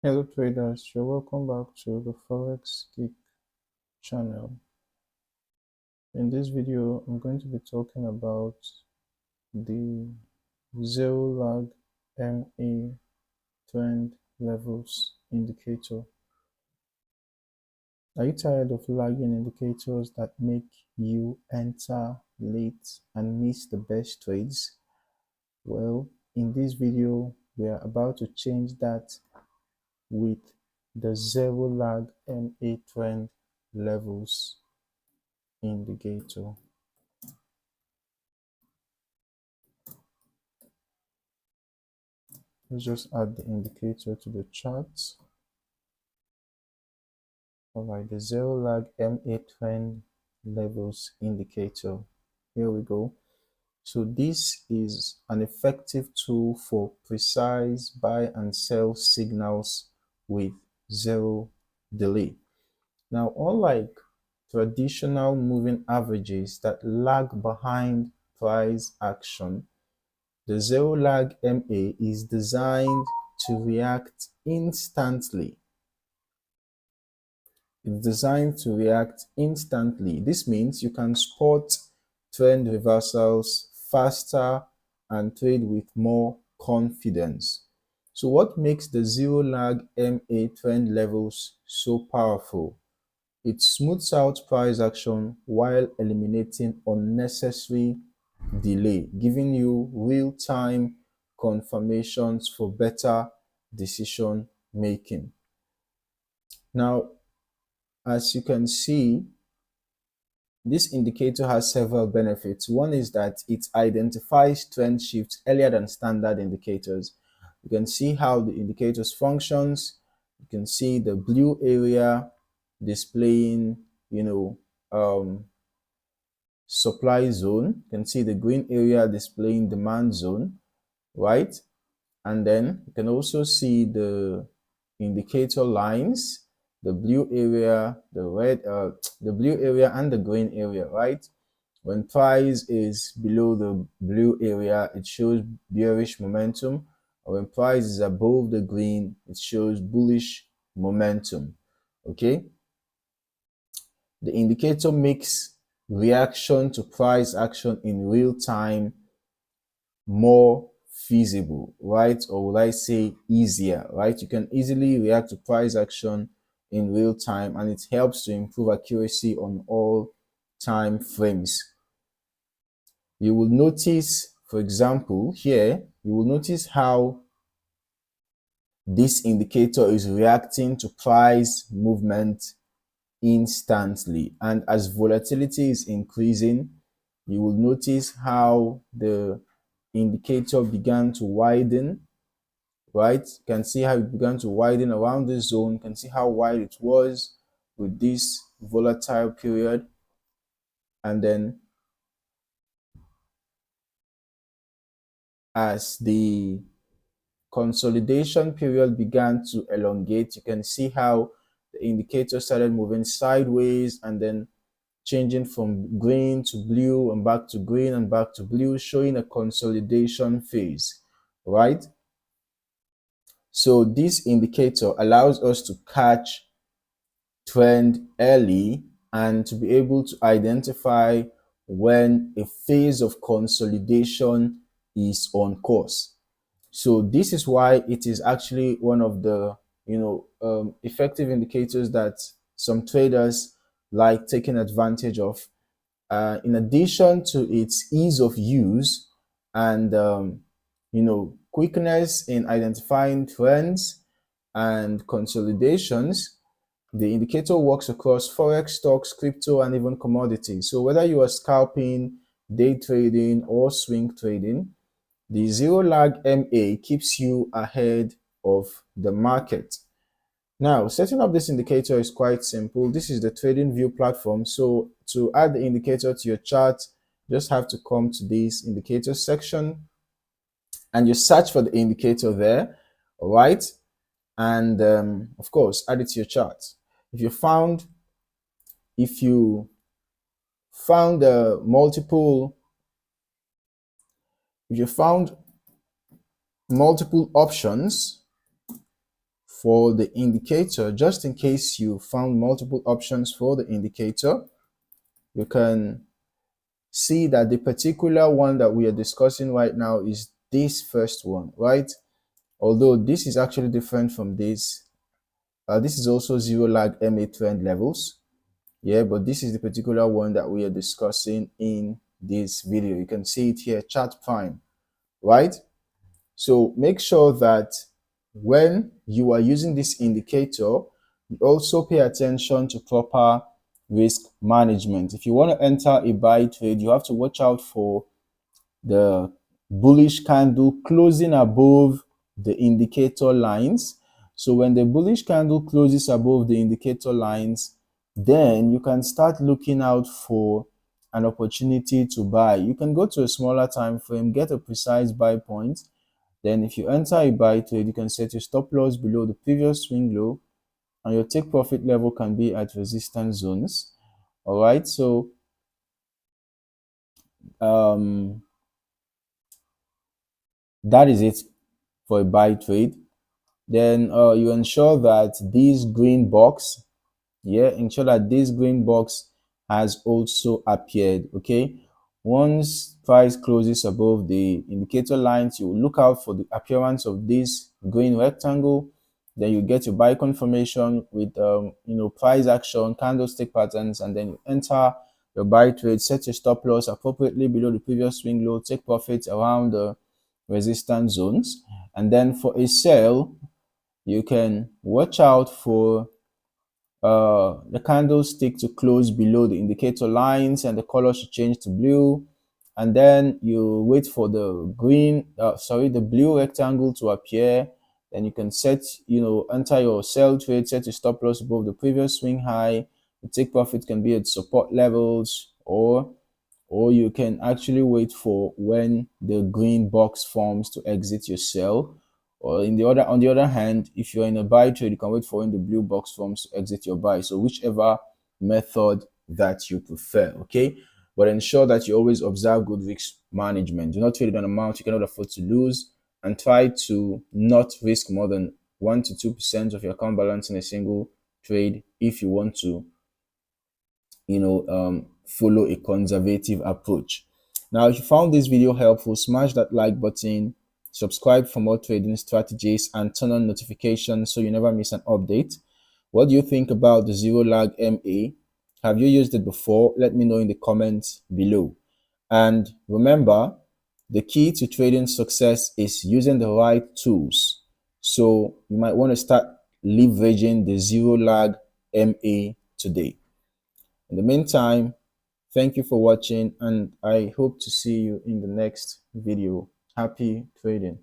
Hello traders, you're welcome back to the Forex Geek channel. In this video, I'm going to be talking about the zero lag MA trend levels indicator. Are you tired of lagging indicators that make you enter late and miss the best trades? Well, in this video, we are about to change that with the zero lag MA trend levels indicator. Let's just add the indicator to the chart. Alright, the zero lag MA trend levels indicator. Here we go. So this is an effective tool for precise buy and sell signals with zero delay. Now, unlike traditional moving averages that lag behind price action, the zero lag MA is designed to react instantly. It's designed to react instantly. This means you can spot trend reversals faster and trade with more confidence. So what makes the zero lag MA trend levels so powerful? It smooths out price action while eliminating unnecessary delay, giving you real-time confirmations for better decision making. Now, as you can see, this indicator has several benefits. One is that it identifies trend shifts earlier than standard indicators. You can see how the indicators functions. You can see the blue area displaying, supply zone. You can see the green area displaying demand zone, right? And then you can also see the indicator lines, the blue area, the red, the blue area and the green area, right? When price is below the blue area, it shows bearish momentum. Or when price is above the green, it shows bullish momentum. Okay. The indicator makes reaction to price action in real time more feasible, right? Or would I say easier, right? You can easily react to price action in real time, and it helps to improve accuracy on all time frames. You will notice, for example, here, you will notice how this indicator is reacting to price movement instantly. And as volatility is increasing, you will notice how the indicator began to widen, right? You can see how it began to widen around this zone. You can see how wide it was with this volatile period. And then as the consolidation period began to elongate, you can see how the indicator started moving sideways and then changing from green to blue and back to green and back to blue, showing a consolidation phase, right? So this indicator allows us to catch trend early and to be able to identify when a phase of consolidation is on course. So this is why it is actually one of the effective indicators that some traders like taking advantage of. In addition to its ease of use and quickness in identifying trends and consolidations, the indicator works across forex, stocks, crypto, and even commodities. So whether you are scalping, day trading, or swing trading, the zero lag MA keeps you ahead of the market. Now, setting up this indicator is quite simple. This is the trading view platform. So to add the indicator to your chart, you just have to come to this indicator section and you search for the indicator there, all right? And of course, add it to your chart. If you found multiple options for the indicator, just in case you found multiple options for the indicator, you can see that the particular one that we are discussing right now is this first one, right? Although this is actually different from this. This is also zero lag MA trend levels. Yeah, but this is the particular one that we are discussing in this video. You can see it here, chart prime, right? So make sure that when you are using this indicator, you also pay attention to proper risk management. If you want to enter a buy trade, you have to watch out for the bullish candle closing above the indicator lines. So when the bullish candle closes above the indicator lines, then you can start looking out for an opportunity to buy. You can go to a smaller time frame, get a precise buy point. Then if you enter a buy trade, you can set your stop loss below the previous swing low, and your take profit level can be at resistance zones. All right, so that is it for a buy trade. Then you ensure that this green box, ensure that this green box has also appeared. Okay, once price closes above the indicator lines, you look out for the appearance of this green rectangle. Then you get your buy confirmation with price action, candlestick patterns, and then you enter your buy trade, set your stop loss appropriately below the previous swing low, take profits around the resistance zones. And then for a sell, you can watch out for the candlestick to close below the indicator lines and the color should change to blue, and then you wait for the the blue rectangle to appear. Then you can enter your sell trade, set your stop loss above the previous swing high. The take profit can be at support levels, or you can actually wait for when the green box forms to exit your sell. Or on the other hand, if you're in a buy trade, you can wait for when the blue box forms to exit your buy. So whichever method that you prefer, okay? But ensure that you always observe good risk management. Do not trade an amount you cannot afford to lose, and try to not risk more than 1 to 2% of your account balance in a single trade if you want to follow a conservative approach. Now, if you found this video helpful, smash that like button, subscribe for more trading strategies, and turn on notifications so you never miss an update. What do you think about the zero lag MA? Have you used it before? Let me know in the comments below. And remember, the key to trading success is using the right tools. So you might want to start leveraging the zero lag MA today. In the meantime, thank you for watching, and I hope to see you in the next video. Happy trading.